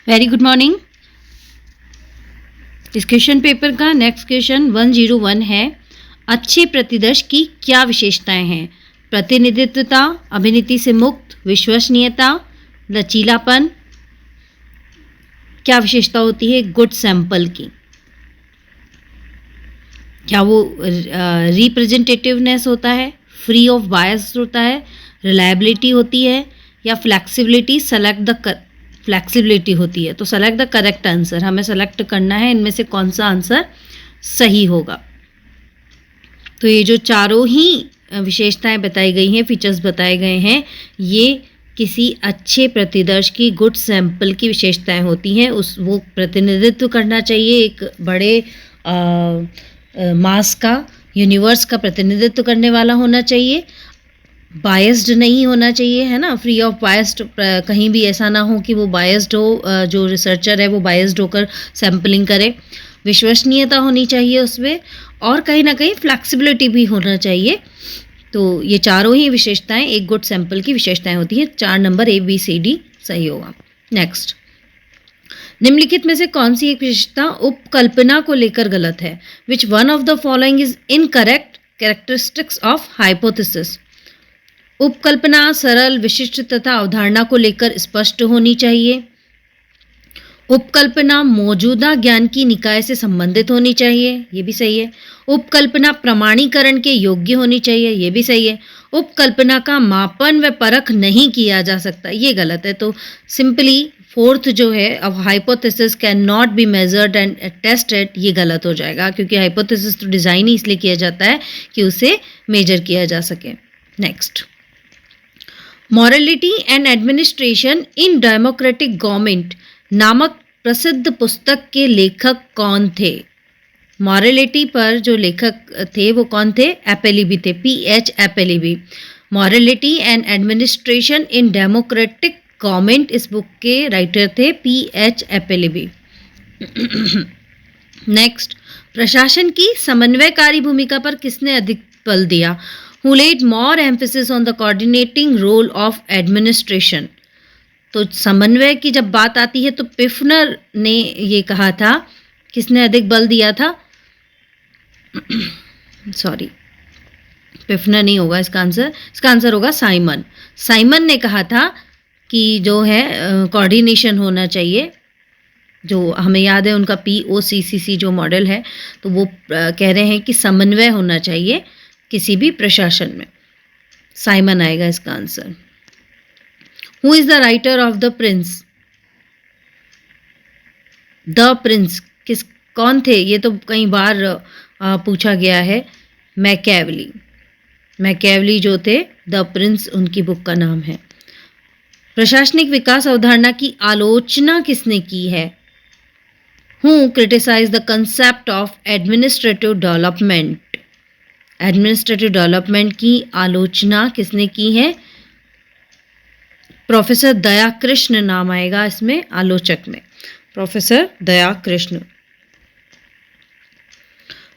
Very good morning. इस question paper का next question 101 है, अच्छे प्रतिदर्श की क्या विशेषताएं हैं? प्रतिनिधित्वता, अभिनीति से मुक्त, विश्वसनीयता, लचीलापन। क्या विशेषता होती है गुड सैंपल की? क्या वो रिप्रेजेंटेटिवनेस होता है, फ्री ऑफ बायस होता है, रिलायबिलिटी होती है, या फ्लैक्सिबिलिटी फ्लैक्सिबिलिटी होती है? तो सेलेक्ट द करेक्ट आंसर। हमें सेलेक्ट करना है इनमें से कौन सा आंसर सही होगा। तो ये जो चारों ही विशेषताएं बताई गई हैं, फीचर्स बताए गए हैं, ये किसी अच्छे प्रतिदर्श की गुड सैंपल की विशेषताएं होती हैं। वो प्रतिनिधित्व करना चाहिए एक बड़े मास का, यूनिवर्स का प्रतिनिधित्व करने वाला होना चाहिए, बायस्ड नहीं होना चाहिए, है ना, फ्री ऑफ बायस्ड। कहीं भी ऐसा ना हो कि वो बायस्ड हो, जो रिसर्चर है वो बायस्ड होकर सैम्पलिंग करे। विश्वसनीयता होनी चाहिए उसमें, और कहीं ना कहीं फ्लैक्सिबिलिटी भी होना चाहिए। तो ये चारों ही विशेषताएं एक गुड सैंपल की विशेषताएं होती हैं। 4 नंबर ABCD सही होगा। नेक्स्ट, निम्नलिखित में से कौन सी एक विशेषता उपकल्पना को लेकर गलत है? Which one of the following is incorrect characteristics of hypothesis? उपकल्पना सरल, विशिष्ट तथा अवधारणा को लेकर स्पष्ट होनी चाहिए। उपकल्पना मौजूदा ज्ञान की निकाय से संबंधित होनी चाहिए, ये भी सही है। उपकल्पना प्रमाणीकरण के योग्य होनी चाहिए, ये भी सही है। उपकल्पना का मापन व परख नहीं किया जा सकता, ये गलत है। तो सिंपली फोर्थ जो है, अब hypothesis can not be measured and tested, ये गलत हो जाएगा, क्योंकि हाइपोथेसिस तो डिज़ाइन ही इसलिए किया जाता है कि उसे मेजर किया जा सके। Next, morality and administration in democratic government नामक प्रसिद्ध पुस्तक के लेखक कौन थे? मॉरलिटी पर जो लेखक थे वो कौन थे? एपेलिबी थे, PH Appleby. Morality and administration in democratic government, इस बुक के राइटर थे PH एपेलिबी। नेक्स्ट, प्रशासन की समन्वयकारी भूमिका पर किसने अधिक बल दिया? Who laid more emphasis on the coordinating role of administration? तो समन्वय की जब बात आती है तो पिफनर ने ये कहा था। किसने अधिक बल दिया था? सॉरी, पिफनर नहीं होगा इसका आंसर होगा साइमन। साइमन ने कहा था कि जो है कोऑर्डिनेशन होना चाहिए। जो हमें याद है उनका POCCC जो मॉडल है, तो वो कह रहे हैं कि समन्वय होना चाहिए किसी भी प्रशासन में। साइमन आएगा इसका answer. Who is the writer of the Prince? The Prince कौन थे? ये तो कई बार पूछा गया है। मैकेवली जो थे, द प्रिंस उनकी बुक का नाम है। प्रशासनिक विकास अवधारणा की आलोचना किसने की है? Who criticise the concept of administrative development? Administrative development की आलोचना किसने की है? प्रोफेसर दया कृष्ण नाम आएगा इसमें आलोचक में, प्रोफेसर दया कृष्ण।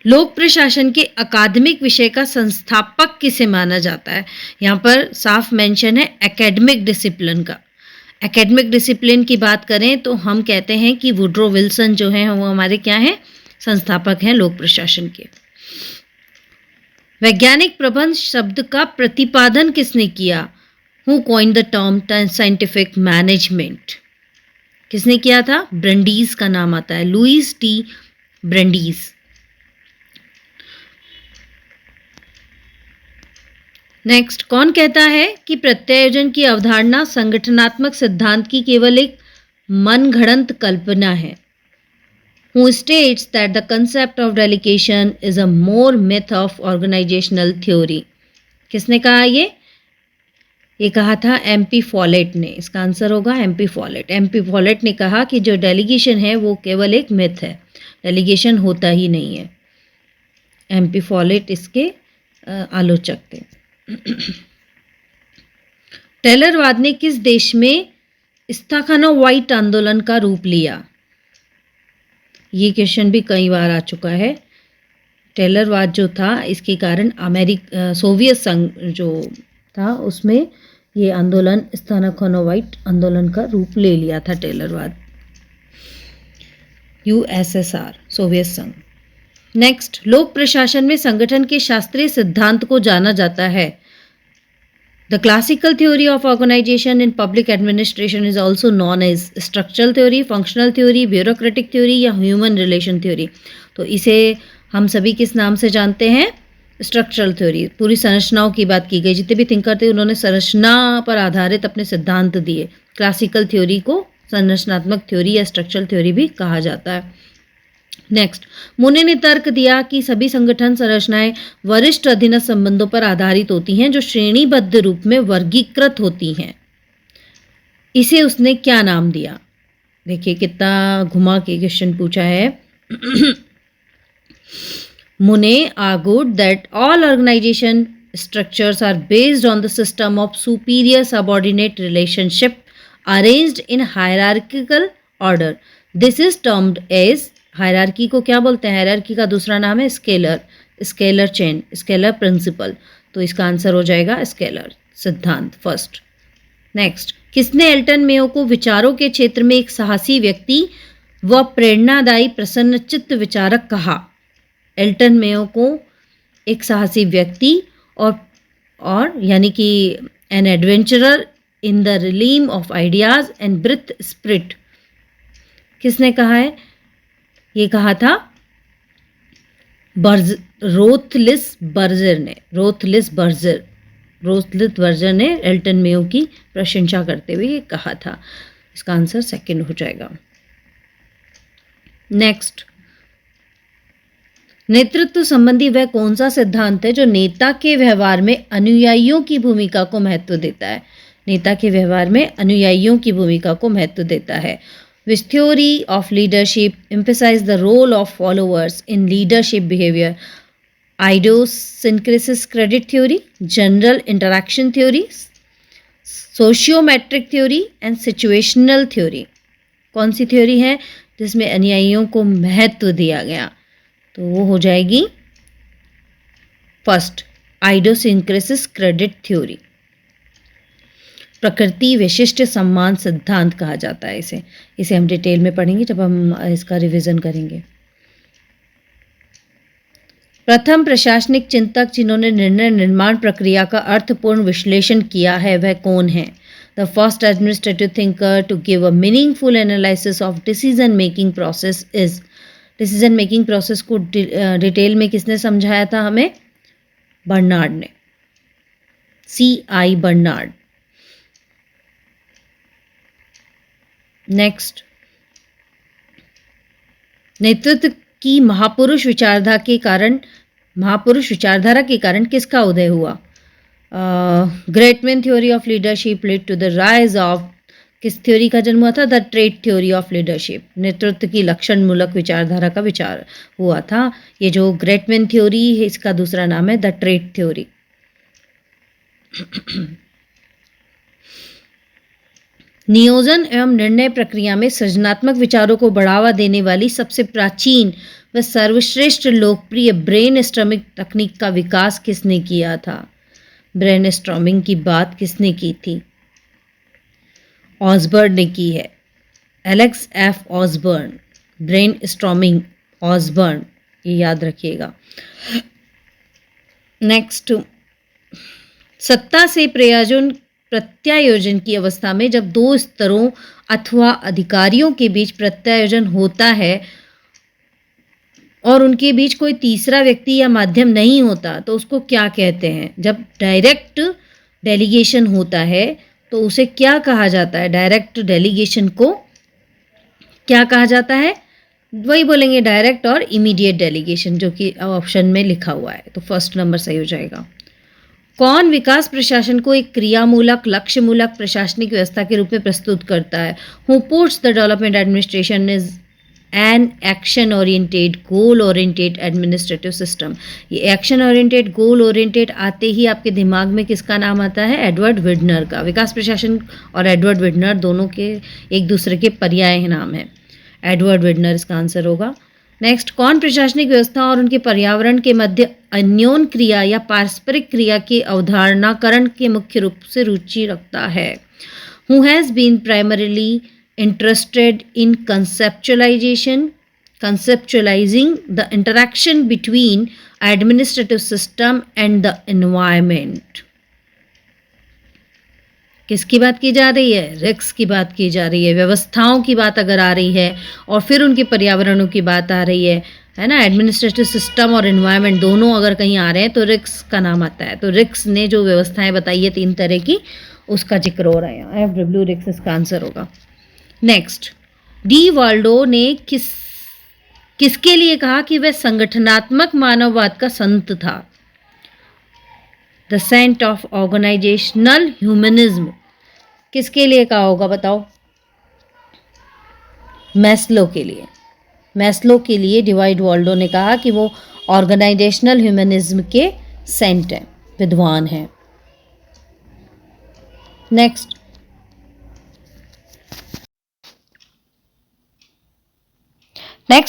लोक प्रशासन के अकादमिक विषय का संस्थापक किसे माना जाता है? यहाँ पर साफ मेंशन है एकेडमिक डिसिप्लिन का। एकेडमिक डिसिप्लिन की बात करें तो हम कहते हैं कि वुड्रो विल्सन जो है वो हमारे क्या हैं? संस्थापक हैं लोक प्रशासन के। वैज्ञानिक प्रबंध शब्द का प्रतिपादन किसने किया? Who coined the term scientific management? किसने किया था? ब्रंडीज का नाम आता है, लुईस T ब्रंडीज। नेक्स्ट, कौन कहता है कि प्रत्यायोजन की अवधारणा संगठनात्मक सिद्धांत की केवल एक मनगढ़ंत कल्पना है? Who states that the concept of delegation is a more myth of organizational theory? किसने कहा ये कहा था MP फॉलेट ने। इसका आंसर होगा MP फॉलेट। MP फॉलेट ने कहा कि जो डेलीगेशन है वो केवल एक मिथ है, डेलीगेशन होता ही नहीं है। MP फॉलेट इसके आलोचक थे। टेलरवाद ने किस देश में स्ताखानोवाइट आंदोलन का रूप लिया? ये क्वेश्चन भी कई बार आ चुका है। टेलरवाद जो था इसके कारण सोवियत संघ जो था उसमें ये आंदोलन स्ताखानोवाइट आंदोलन का रूप ले लिया था टेलरवाद। यूएसएसआर, सोवियत संघ। नेक्स्ट, लोक प्रशासन में संगठन के शास्त्रीय सिद्धांत को जाना जाता है। The classical theory of organization in public administration is also known as structural theory, functional theory, bureaucratic theory या human relation theory। तो इसे हम सभी किस नाम से जानते हैं? Structural theory. पूरी संरचनाओं की बात की गई, जितने भी थिंकर थे उन्होंने संरचना पर आधारित अपने सिद्धांत दिए। क्लासिकल थ्योरी को संरचनात्मक थ्योरी या स्ट्रक्चरल थ्योरी भी कहा जाता है। नेक्स्ट, मुने ने तर्क दिया कि सभी संगठन संरचनाएं वरिष्ठ अधीनस्थ संबंधों पर आधारित होती हैं जो श्रेणीबद्ध रूप में वर्गीकृत होती हैं। इसे उसने क्या नाम दिया? देखिए कितना घुमा के क्वेश्चन पूछा है। मुने argued that all organization structures are based on the system of superior subordinate relationship arranged in hierarchical order. This is termed as hierarchy को क्या बोलते हैं? हायरार्की का दूसरा नाम है स्केलर चेन, स्केलर प्रिंसिपल। तो इसका आंसर हो जाएगा स्केलर सिद्धांत फर्स्ट। नेक्स्ट, किसने एल्टन मेयो को विचारों के क्षेत्र में एक साहसी व्यक्ति व प्रेरणादायी प्रसन्नचित्त विचारक कहा? एल्टन मेयो को एक साहसी व्यक्ति और यानी कि an adventurer in the realm of ideas and breath spirit, किसने कहा है? ये कहा था रोथलिस बर्जर ने एल्टन मेयो की प्रशंसा करते हुए ये कहा था। इसका आंसर सेकंड हो जाएगा। नेक्स्ट, नेतृत्व संबंधी वह कौन सा सिद्धांत है जो नेता के व्यवहार में अनुयायियों की भूमिका को महत्व देता है? नेता के व्यवहार में अनुयायियों की भूमिका को महत्व देता है। Which theory of leadership emphasize the role of followers in leadership behavior? Idiosyncrasis credit theory, general interaction theory, sociometric theory and situational theory। कौन सी थ्योरी है जिसमें अनुयायियों को महत्व दिया गया? तो वो हो जाएगी फर्स्ट, आइडियोसिंक्रेसिस क्रेडिट थ्योरी। प्रकृति विशिष्ट सम्मान सिद्धांत कहा जाता है इसे हम डिटेल में पढ़ेंगे जब हम इसका रिवीजन करेंगे। प्रथम प्रशासनिक चिंतक जिन्होंने निर्णय निर्माण प्रक्रिया का अर्थपूर्ण विश्लेषण किया है वह कौन है? The first administrative thinker to give a meaningful analysis of decision making process is. Decision making process को डिटेल में किसने समझाया था हमें? बर्नार्ड ने, C.I. बर्नार्ड। नेक्स्ट, नेतृत्व की महापुरुष विचारधारा के कारण किसका उदय हुआ? Great man theory of leadership led to the rise of, किस थ्योरी का जन्म हुआ था? The trait theory of leadership. नेतृत्व की लक्षण मूलक विचारधारा का विचार हुआ था। ये जो ग्रेटमैन थ्योरी है इसका दूसरा नाम है द ट्रेट थ्योरी। नियोजन एवं निर्णय प्रक्रिया में सृजनात्मक विचारों को बढ़ावा देने वाली सबसे प्राचीन व सर्वश्रेष्ठ लोकप्रिय ब्रेनस्टॉर्मिंग तकनीक का विकास किसने किया था? ब्रेनस्टॉर्मिंग की बात किसने की थी? ऑसबर्न ने की है, Alex F Osborne. Brainstorming, Osborne, ये याद रखिएगा। नेक्स्ट, सत्ता से प्रत्यायोजन की अवस्था में जब दो स्तरों अथवा अधिकारियों के बीच प्रत्यायोजन होता है और उनके बीच कोई तीसरा व्यक्ति या माध्यम नहीं होता तो उसको क्या कहते हैं? जब डायरेक्ट डेलीगेशन होता है तो उसे क्या कहा जाता है? डायरेक्ट डेलीगेशन को क्या कहा जाता है? वही बोलेंगे डायरेक्ट और इमीडिएट डेलीगेशन, जो कि ऑप्शन में लिखा हुआ है। तो फर्स्ट नंबर सही हो जाएगा। कौन विकास प्रशासन को एक क्रियामूलक लक्ष्यमूलक प्रशासनिक व्यवस्था के रूप में प्रस्तुत करता है? Who puts the development administration is an action oriented goal oriented administrative system. ये एक्शन ओरिएंटेड गोल ओरिएंटेड आते ही आपके दिमाग में किसका नाम आता है? एडवर्ड विडनर का। विकास प्रशासन और एडवर्ड विडनर दोनों के एक दूसरे के पर्याय नाम है। एडवर्ड विडनर इसका आंसर होगा। नेक्स्ट, कौन प्रशासनिक व्यवस्था और उनके पर्यावरण के मध्य अन्योन क्रिया या पारस्परिक क्रिया के अवधारणाकरण के मुख्य रूप से रुचि रखता है? Who has been primarily interested in conceptualization, conceptualizing the interaction between administrative system and the environment. किसकी बात की जा रही है? रिक्स की बात की जा रही है। व्यवस्थाओं की बात अगर आ रही है और फिर उनके पर्यावरणों की बात आ रही है ना? एडमिनिस्ट्रेटिव सिस्टम और एनवायरनमेंट दोनों अगर कहीं आ रहे हैं तो रिक्स का नाम आता है। तो रिक्स ने जो व्यवस्थाएं बताई है 3 तरह की, उसका जिक्र हो रहा है यहाँ। एफडब्ल्यू रिक्स इसका आंसर होगा। नेक्स्ट, डी वाल्डो ने किसके लिए कहा कि वह संगठनात्मक मानववाद का संत था? The saint of organizational humanism किसके लिए कहा होगा बताओ? मैस्लो के लिए। मैस्लो के लिए डिवाइड वाल्डो ने कहा कि वो ऑर्गेनाइजेशनल ह्यूमनिज्म के सेंट हैं, विद्वान हैं। नेक्स्ट,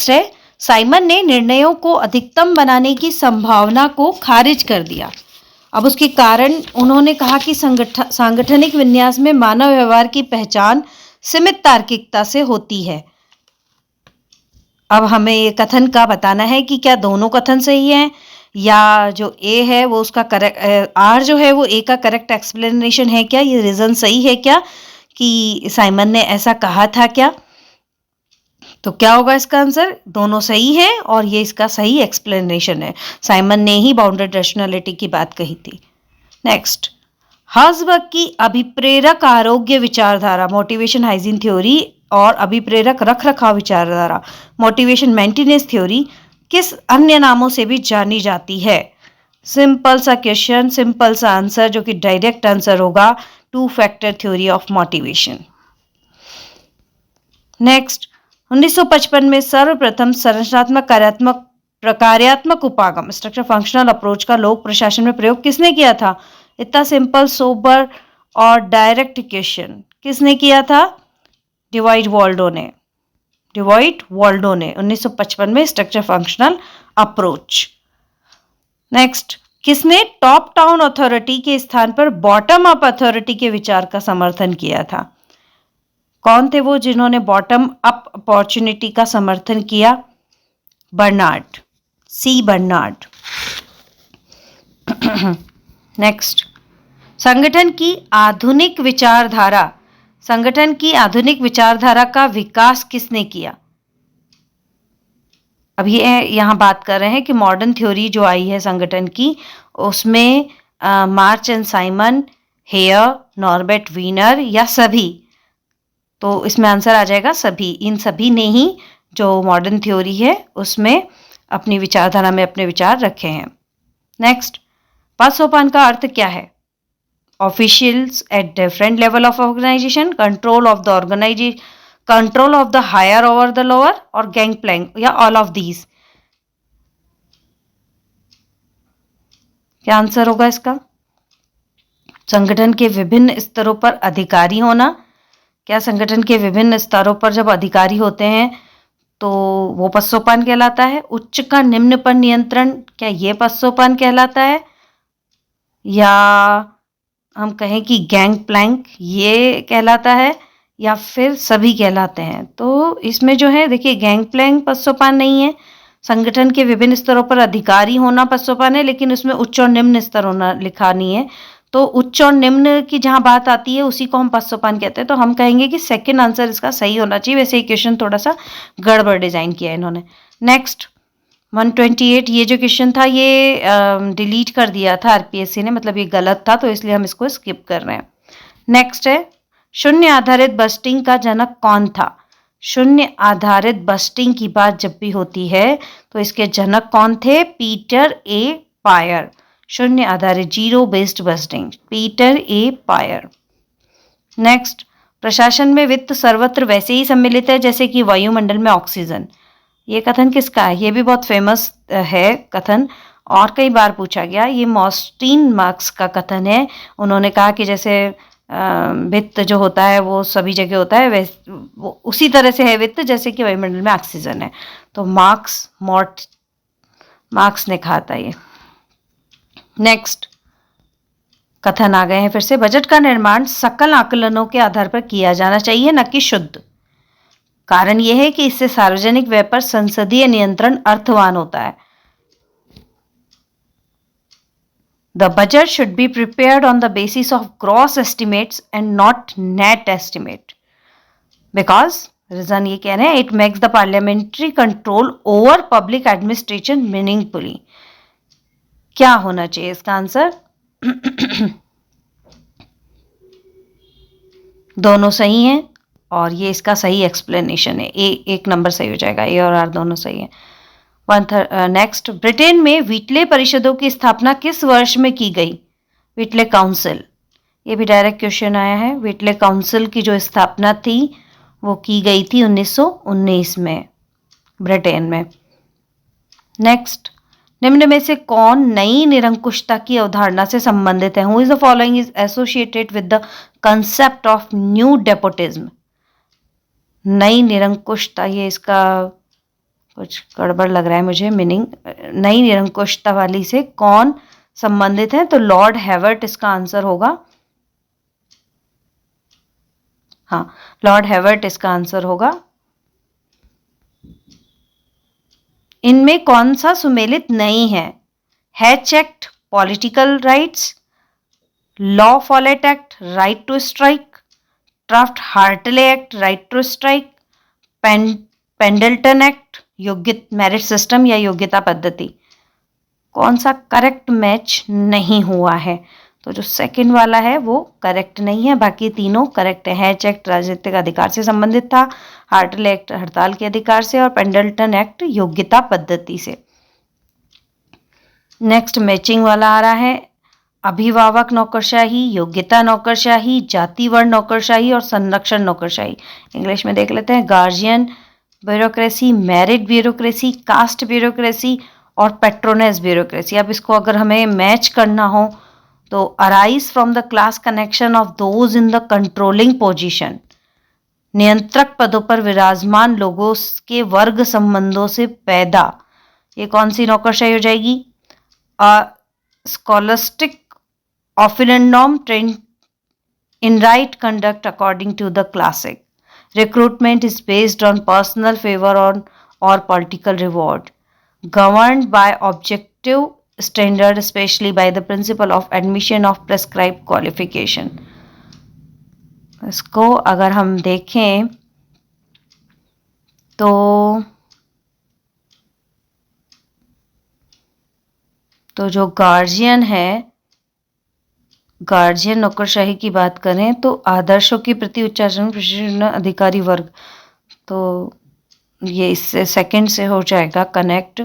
है साइमन ने निर्णयों को अधिकतम बनाने की संभावना को खारिज कर दिया। अब उसके कारण उन्होंने कहा कि सांगठनिक विन्यास में मानव व्यवहार की पहचान सीमित तार्किकता से होती है। अब हमें ये कथन का बताना है कि क्या दोनों कथन सही हैं या जो ए है वो उसका करेक्ट, आर जो है वो ए का करेक्ट एक्सप्लेनेशन है क्या? ये रीजन सही है क्या कि साइमन ने ऐसा कहा था क्या? तो क्या होगा इसका आंसर? दोनों सही है और ये इसका सही एक्सप्लेनेशन है। साइमन ने ही बाउंडेड रैशनैलिटी की बात कही थी। नेक्स्ट, हर्ज़बर्ग की अभिप्रेरक आरोग्य विचारधारा मोटिवेशन हाइजीन थ्योरी और अभिप्रेरक रखरखाव विचारधारा मोटिवेशन मेंटेनेंस थ्योरी किस अन्य नामों से भी जानी जाती है? सिंपल सा क्वेश्चन, सिंपल सा आंसर जो कि डायरेक्ट आंसर होगा 2 factor theory of motivation. Next, 1955 में सर्वप्रथम संरचनात्मक कार्यात्मक उपागम स्ट्रक्चर फंक्शनल अप्रोच का लोक प्रशासन में प्रयोग किसने किया था? इतना सिंपल, सोबर और डायरेक्ट क्वेश्चन किसने किया था? डिवाइड वाल्डो ने 1955 में स्ट्रक्चर फंक्शनल अप्रोच। नेक्स्ट, किसने टॉप डाउन अथॉरिटी के स्थान पर बॉटम अप अथॉरिटी के विचार का समर्थन किया था? कौन थे वो जिन्होंने बॉटम अप अपॉर्चुनिटी का समर्थन किया? बर्नार्ड, सी बर्नार्ड। नेक्स्ट, संगठन की आधुनिक विचारधारा का विकास किसने किया? अब ये यहाँ बात कर रहे हैं कि मॉडर्न थ्योरी जो आई है संगठन की, उसमें March and Simon, Hare, Norbert Wiener या सभी? तो इसमें आंसर आ जाएगा सभी। इन सभी ने ही जो मॉडर्न थ्योरी है उसमें अपनी विचारधारा में अपने विचार रखे हैं। नेक्स्ट, 5 सोपान का अर्थ क्या है? Officials at different level of organization, control of the higher over the lower और गैंग प्लैंक या ऑल ऑफ दीज? क्या आंसर होगा इसका? संगठन के विभिन्न स्तरों पर अधिकारी होना। क्या संगठन के विभिन्न स्तरों पर जब अधिकारी होते हैं तो वो 5 सोपान कहलाता है? उच्च का निम्न पर नियंत्रण, क्या ये 5 सोपान कहलाता है? या हम कहें कि गैंग प्लैंक ये कहलाता है या फिर सभी कहलाते हैं? तो इसमें जो है देखिए, गैंग प्लैंक 5 सोपान नहीं है। संगठन के विभिन्न स्तरों पर अधिकारी होना 5 सोपान है, लेकिन उसमें उच्च और निम्न स्तर होना लिखा नहीं है। तो उच्च और निम्न की जहां बात आती है उसी को हम 5 सोपान कहते हैं। तो हम कहेंगे कि सेकंड आंसर इसका सही होना चाहिए। वैसे ये क्वेश्चन थोड़ा सा गड़बड़ डिजाइन किया है इन्होंने। नेक्स्ट, 128 ये जो क्वेश्चन था ये डिलीट कर दिया था आरपीएससी ने, मतलब ये गलत था तो इसलिए हम इसको स्किप कर रहे हैं। नेक्स्ट है, शून्य आधारित बस्टिंग का जनक कौन था? शून्य आधारित बस्टिंग की बात जब भी होती है तो इसके जनक कौन थे? पीटर ए पायर। शून्य आधारित जीरो बेस्ड बस्टिंग, पीटर ए पायर। नेक्स्ट, प्रशासन में वित्त सर्वत्र वैसे ही सम्मिलित है जैसे कि वायुमंडल में ऑक्सीजन। ये कथन किसका है? ये भी बहुत फेमस है कथन और कई बार पूछा गया। ये मॉस्टीन मार्क्स का कथन है। उन्होंने कहा कि जैसे वित्त जो होता है वो सभी जगह होता है, वैसे उसी तरह से है वित्त जैसे कि वायुमंडल में ऑक्सीजन है। तो मार्क्स ने कहा था ये। नेक्स्ट कथन आ गए हैं फिर से, बजट का निर्माण सकल आकलनों के आधार पर किया जाना चाहिए, न कि शुद्ध। कारण यह है कि इससे सार्वजनिक व्यय पर संसदीय नियंत्रण अर्थवान होता है। The budget should be prepared on the basis of gross estimates and not net estimate. Because reason ये कह रहे हैं, it makes the parliamentary control over public administration meaningfully. क्या होना चाहिए इसका आंसर? दोनों सही हैं और ये इसका सही एक्सप्लेनेशन है। एक नंबर सही हो जाएगा, ए और आर दोनों सही है। नेक्स्ट, ब्रिटेन में व्हीटले परिषदों की स्थापना किस वर्ष में की गई? व्हीटले काउंसिल, ये भी डायरेक्ट क्वेश्चन आया है। व्हीटले काउंसिल की जो स्थापना थी वो की गई थी 1919 में ब्रिटेन में। नेक्स्ट, निम्न में से कौन नई निरंकुशता की अवधारणा से संबंधित है? Who is the following is associated with the concept of new despotism? नई निरंकुशता, ये इसका कुछ गड़बड़ लग रहा है मुझे मीनिंग। नई निरंकुशता वाली से कौन संबंधित है? तो लॉर्ड हेवर्ट इसका आंसर होगा। हाँ, लॉर्ड हेवर्ट इसका आंसर होगा। इनमें कौन सा सुमेलित नहीं है? Hatch Act, political rights, La Follette Act, right to strike, Taft Hartley Act, right to strike, Pendleton Act, योग्य मेरिट सिस्टम या योग्यता पद्धति। कौन सा करेक्ट मैच नहीं हुआ है? तो जो सेकंड वाला है वो करेक्ट नहीं है, बाकी तीनों करेक्ट है। हैच एक्ट राजनीतिक अधिकार से संबंधित था, हार्टले एक्ट हड़ताल के अधिकार से, और पेंडल्टन एक्ट योग्यता पद्धति से। नेक्स्ट मैचिंग वाला आ रहा है, अभिभावक नौकरशाही, योग्यता नौकरशाही, जाति वर्ण नौकरशाही और संरक्षण नौकरशाही। इंग्लिश में देख लेते हैं, guardian bureaucracy, merit bureaucracy, caste bureaucracy और पेट्रोनेज ब्यूरोक्रेसी। अब इसको अगर हमें मैच करना हो तो arise from the class connection of those in the controlling position, नियंत्रक पदों पर विराजमान लोगों के वर्ग संबंधों से पैदा। ये कौन सी नौकरशाही हो जाएगी? Scholastic officialdom trained in right conduct according to the classic. Recruitment is based on personal favor or political reward. Governed by objective standard, especially by the principle of admission of prescribed qualification. इसको अगर हम देखें तो जो guardian है, guardian नौकरशाही की बात करें तो आदर्शों के प्रति उच्चारण प्रशिक्षण अधिकारी वर्ग, तो ये इससे सेकंड से हो जाएगा कनेक्ट।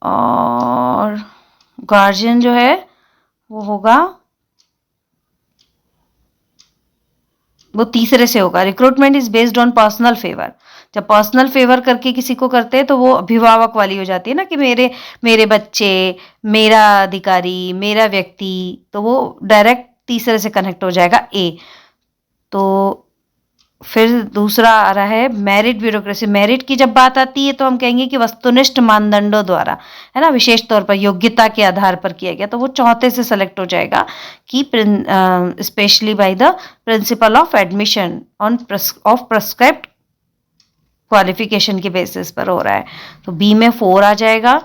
और गार्जियन जो है वो होगा, वो तीसरे से होगा। Recruitment is based on personal favour. जब पर्सनल फेवर करके किसी को करते हैं तो वो अभिभावक वाली हो जाती है ना, कि मेरे बच्चे, मेरा अधिकारी, मेरा व्यक्ति, तो वो डायरेक्ट तीसरे से कनेक्ट हो जाएगा, ए। तो फिर दूसरा आ रहा है मेरिट ब्यूरोक्रेसी। मेरिट की जब बात आती है तो हम कहेंगे कि वस्तुनिष्ठ मानदंडों द्वारा, है ना, विशेष तौर पर योग्यता के आधार पर किया गया, तो वो चौथे से सेलेक्ट हो जाएगा कि specially by the principle of admission on off prescribed qualification के बेसिस पर हो रहा है। तो बी में 4 आ जाएगा।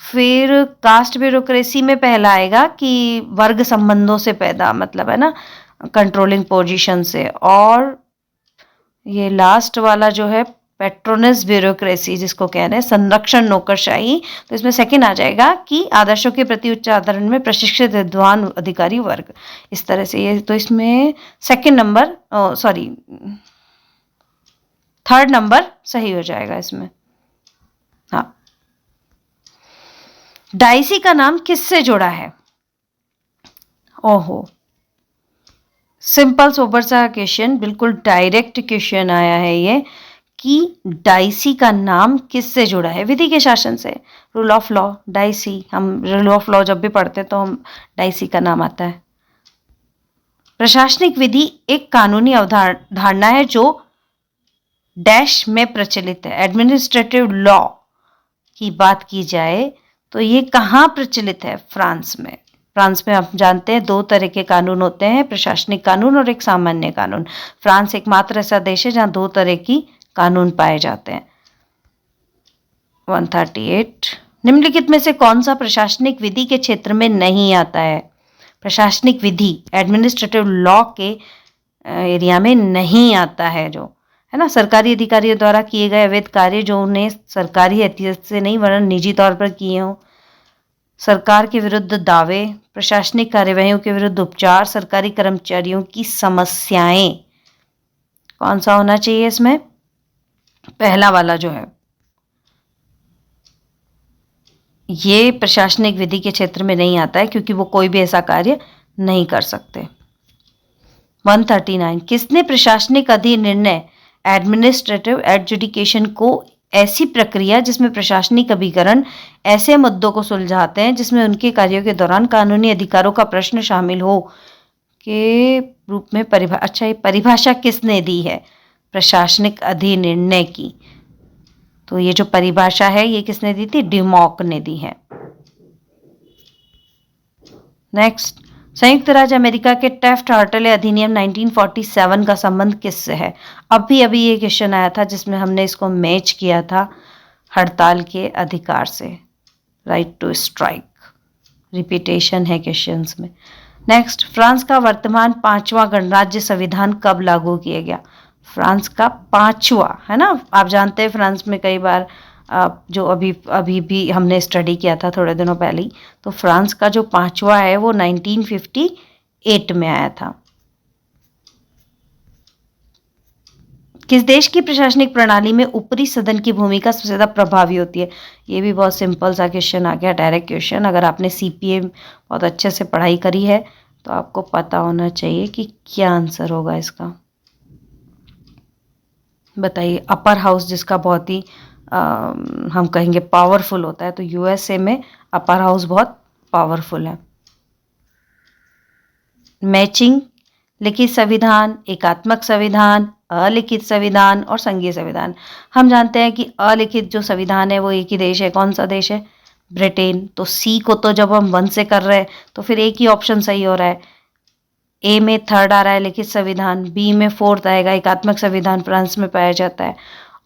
फिर कास्ट ब्यूरोक्रेसी में पहला आएगा कि वर्ग संबंधों से पैदा, मतलब है ना, कंट्रोलिंग पोजीशन से। और ये लास्ट वाला जो है पेट्रोनेस ब्यूरोक्रेसी, जिसको कह रहे हैं संरक्षण नौकरशाही, तो इसमें सेकंड आ जाएगा कि आदर्शों के प्रति उच्च आचरण में प्रशिक्षित विद्वान अधिकारी वर्ग। इस तरह से ये, तो इसमें second number, sorry, third number सही हो जाएगा इसमें। हाँ, डाइसी का नाम किससे जुड़ा है? ओहो, सिंपल सोबर सा क्वेश्चन, बिल्कुल डायरेक्ट क्वेश्चन आया है ये, कि डाइसी का नाम किससे जुड़ा है? विधि के शासन से, रूल ऑफ लॉ, डाइसी। हम रूल ऑफ लॉ जब भी पढ़ते हैं तो हम डाइसी का नाम आता है। प्रशासनिक विधि एक कानूनी अवधारणा है जो डैश में प्रचलित है। एडमिनिस्ट्रेटिव लॉ की बात की जाए तो ये कहाँ प्रचलित है? फ्रांस में। फ्रांस में आप जानते हैं 2 तरह के कानून होते हैं, प्रशासनिक कानून और एक सामान्य कानून। फ्रांस एकमात्र ऐसा देश है जहाँ 2 तरह की कानून पाए जाते हैं। 138 निम्नलिखित में से कौन सा प्रशासनिक विधि के क्षेत्र में नहीं आता है? प्रशासनिक विधि एडमिनिस्ट्रेटिव लॉ के एरिया में नहीं आता है, जो है ना, सरकारी अधिकारियों द्वारा किए गए अवैध कार्य जो उन्हें सरकारी हैसियत से नहीं वरन निजी तौर पर किए हों, सरकार के विरुद्ध दावे, प्रशासनिक कार्यवाहियों के विरुद्ध उपचार, सरकारी कर्मचारियों की समस्याएं। कौन सा होना चाहिए इसमें? पहला वाला जो है, ये प्रशासनिक विधि के क्षेत्र में नहीं आता है क्योंकि वो कोई भी ऐसा कार्य नहीं कर सकते। 139 किसने प्रशासनिक अधिनिर्णय एडमिनिस्ट्रेटिव एडजुडिकेशन को ऐसी प्रक्रिया जिसमें प्रशासनिक अभिकरण ऐसे मुद्दों को सुलझाते हैं जिसमें उनके कार्यों के दौरान कानूनी अधिकारों का प्रश्न शामिल हो के रूप में अच्छा, ये परिभाषा किसने दी है प्रशासनिक अधिनिर्णय की? तो ये जो परिभाषा है ये किसने दी थी? डिमॉक ने दी है। नेक्स्ट, संयुक्त राज्य अमेरिका के टेफ्ट हार्टले अधिनियम 1947 का संबंध किससे है? अभी ये क्वेश्चन आया था जिसमें हमने इसको मैच किया था हड़ताल के अधिकार से, राइट टू स्ट्राइक। रिपीटेशन है क्वेश्चंस में। नेक्स्ट, फ्रांस का वर्तमान 5वां गणराज्य संविधान कब लागू किया गया? फ्रांस का 5वां, है ना, आप जानते हैं फ्रांस में कई बार जो अभी भी हमने स्टडी किया था थोड़े दिनों पहले ही, तो फ्रांस का जो 5वां है वो 1958 में आया था। किस देश की प्रशासनिक प्रणाली में ऊपरी सदन की भूमिका सबसे ज्यादा प्रभावी होती है? ये भी बहुत सिंपल सा क्वेश्चन आ गया, डायरेक्ट क्वेश्चन। अगर आपने सीपीए बहुत अच्छे से पढ़ाई करी है तो आपको पता होना चाहिए कि क्या आंसर होगा इसका। बताइए। अपर हाउस जिसका बहुत ही हम कहेंगे पावरफुल होता है, तो यूएसए में अपर हाउस बहुत पावरफुल है। मैचिंग, लिखित संविधान, एकात्मक संविधान, अलिखित संविधान और संघीय संविधान। हम जानते हैं कि अलिखित जो संविधान है वो एक ही देश है। कौन सा देश है? ब्रिटेन। तो सी को तो जब हम 1 से कर रहे हैं तो फिर एक ही ऑप्शन सही हो रहा है। ए में 3rd आ रहा है लिखित संविधान, बी में 4th आएगा एकात्मक संविधान, फ्रांस में पाया जाता है।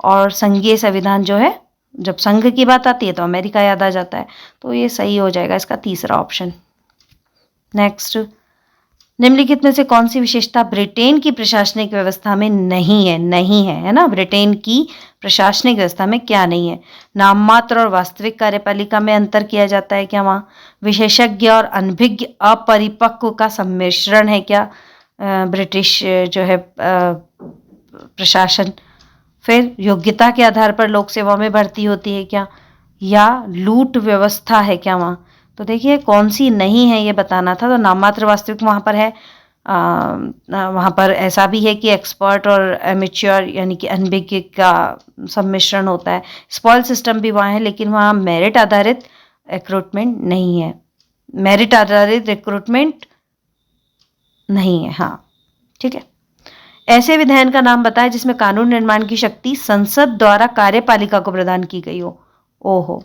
और संघीय संविधान जो है, जब संघ की बात आती है तो अमेरिका याद आ जाता है, तो ये सही हो जाएगा इसका 3रा ऑप्शन। नेक्स्ट, निम्नलिखित में से कौन सी विशेषता ब्रिटेन की प्रशासनिक व्यवस्था में नहीं है? है ना, ब्रिटेन की प्रशासनिक व्यवस्था में क्या नहीं है? नाम मात्र और वास्तविक कार्यपालिका में अंतर किया जाता है क्या वहाँ? विशेषज्ञ और अनभिज्ञ अपरिपक्व का सम्मिश्रण है क्या ब्रिटिश जो है प्रशासन? फिर योग्यता के आधार पर लोक सेवा में भर्ती होती है क्या? या लूट व्यवस्था है क्या वहाँ? तो देखिए कौन सी नहीं है ये बताना था। तो नाम मात्र वास्तविक वहाँ पर है। वहाँ पर ऐसा भी है कि एक्सपर्ट और एमेच्योर यानी कि अनभिज्ञ का सम्मिश्रण होता है। स्पॉइल सिस्टम भी वहाँ है, लेकिन वहाँ मेरिट आधारित रिक्रूटमेंट नहीं है। मेरिट आधारित रिक्रूटमेंट नहीं है, हाँ, ठीक है। ऐसे विधायन का नाम बताएं जिसमें कानून निर्माण की शक्ति संसद द्वारा कार्यपालिका को प्रदान की गई हो। ओहो।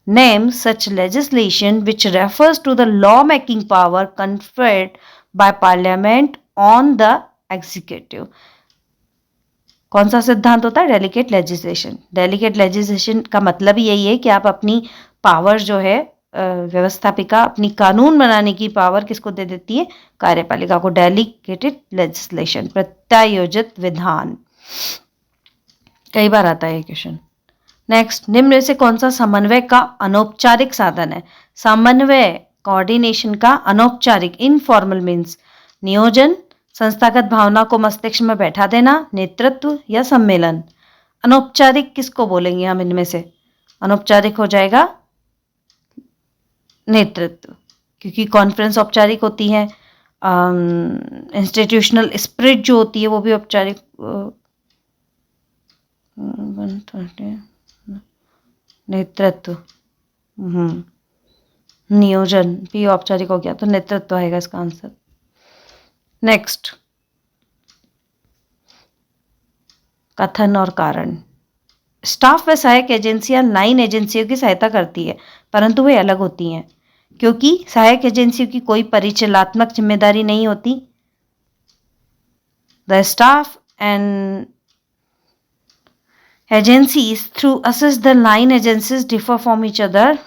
Name such legislation which refers to the law-making power conferred by Parliament on the executive. कौन सा सिद्धांत होता है? Delegate legislation. डेलीगेट लेजिस्लेशन का मतलब यही है कि आप अपनी पावर जो है व्यवस्थापिका अपनी कानून बनाने की पावर किसको दे देती है? कार्यपालिका को। डेलीगेटेड लेजिस्लेशन, प्रत्यायोजित विधान। कई बार आता है क्वेश्चन। नेक्स्ट, निम्न में से कौन सा समन्वय का अनौपचारिक साधन है? समन्वय, कोऑर्डिनेशन का अनौपचारिक, इनफॉर्मल मीन्स नियोजन, संस्थागत भावना को मस्तिष्क में बैठा देना, नेतृत्व या सम्मेलन। अनौपचारिक किसको बोलेंगे हम इनमें से? अनौपचारिक हो जाएगा नेतृत्व, क्योंकि कॉन्फ्रेंस औपचारिक होती है। इंस्टीट्यूशनल स्पिरिट जो होती है वो भी औपचारिक। नेतृत्व, नियोजन भी औपचारिक हो गया, तो नेतृत्व आएगा इसका आंसर। नेक्स्ट, कथन और कारण। स्टाफ व सहायक एजेंसियां 9 एजेंसियों की सहायता करती है, परंतु वे अलग होती हैं क्योंकि सहायक एजेंसियों की कोई परिचालनात्मक जिम्मेदारी नहीं होती। The staff and agencies through assess the line agencies differ from each other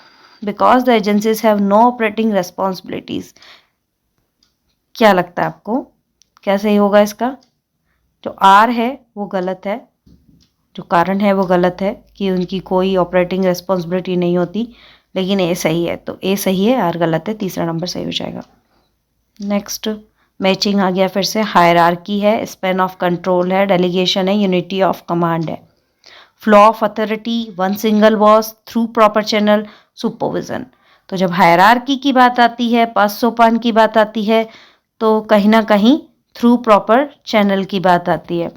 because the agencies have no operating responsibilities. क्या लगता है आपको, क्या सही होगा इसका? जो आर है वो गलत है, जो कारण है वो गलत है कि उनकी कोई ऑपरेटिंग रिस्पॉन्सिबिलिटी नहीं होती, लेकिन ए सही है, तो ए सही है, आर गलत है, तीसरा नंबर सही हो जाएगा। नेक्स्ट मैचिंग आ गया फिर से, हायरार्की है, स्पैन ऑफ कंट्रोल है, डेलीगेशन है, यूनिटी ऑफ कमांड है, flow of authority, one single boss, through proper channel, supervision. तो जब हायरार्की की बात आती है, पद सोपान की बात आती है, तो कहीं ना कहीं थ्रू प्रॉपर चैनल की बात आती है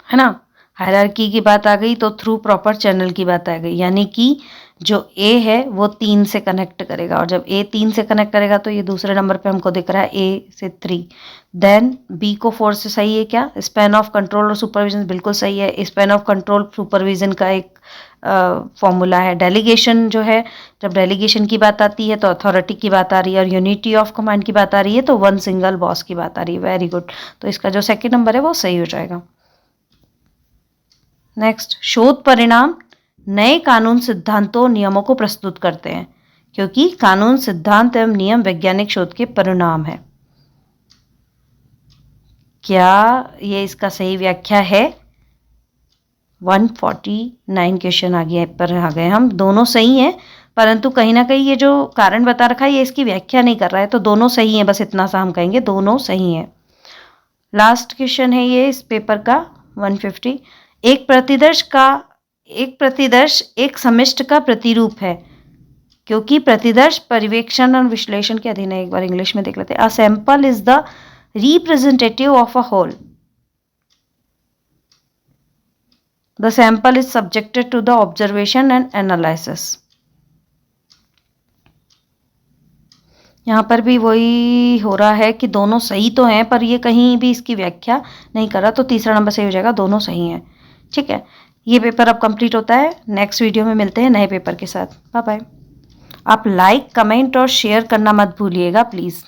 ना। हायरार्की की बात आ गई तो थ्रू प्रॉपर चैनल की बात आ गई, यानी कि जो ए है वो 3 से कनेक्ट करेगा, और जब ए 3 से कनेक्ट करेगा तो ये दूसरे नंबर पे हमको दिख रहा है ए से 3। देन बी को 4 से सही है क्या, स्पैन ऑफ कंट्रोल और सुपरविजन बिल्कुल सही है। स्पैन ऑफ कंट्रोल सुपरविजन का एक फॉर्मूला है। डेलीगेशन जो है, जब डेलीगेशन की बात आती है तो अथॉरिटी की बात आ रही है, और यूनिटी ऑफ कमांड की बात आ रही है तो वन सिंगल बॉस की बात आ रही है। वेरी गुड, तो इसका जो सेकेंड नंबर है वो सही हो जाएगा। नेक्स्ट, शोध परिणाम नए कानून सिद्धांतों नियमों को प्रस्तुत करते हैं, क्योंकि कानून सिद्धांत एवं नियम वैज्ञानिक शोध के परिणाम है। क्या ये इसका सही व्याख्या है? 149 क्वेश्चन आ गया पर आ गए हम, दोनों सही हैं, परंतु कहीं ना कहीं ये जो कारण बता रखा है ये इसकी व्याख्या नहीं कर रहा है, तो दोनों सही हैं, बस इतना सा हम कहेंगे, दोनों सही हैं। लास्ट क्वेश्चन है ये इस पेपर का 150। एक प्रतिदर्श एक समिष्ट का प्रतिरूप है, क्योंकि प्रतिदर्श परिवेक्षण और विश्लेषण के अधीन है। एक बार इंग्लिश में देख लेते हैं। A sample is the representative of a whole. The sample is subjected to the observation and analysis. यहाँ पर भी वही हो रहा है कि दोनों सही तो हैं, पर ये कहीं भी इसकी व्याख्या नहीं कर रहा, तो तीसरा नंबर सही हो जाएगा, दोनों सही हैं। ठीक है, ये पेपर अब कंप्लीट होता है। नेक्स्ट वीडियो में मिलते हैं नए पेपर के साथ। Bye bye. आप लाइक, कमेंट और शेयर करना मत भूलिएगा प्लीज़।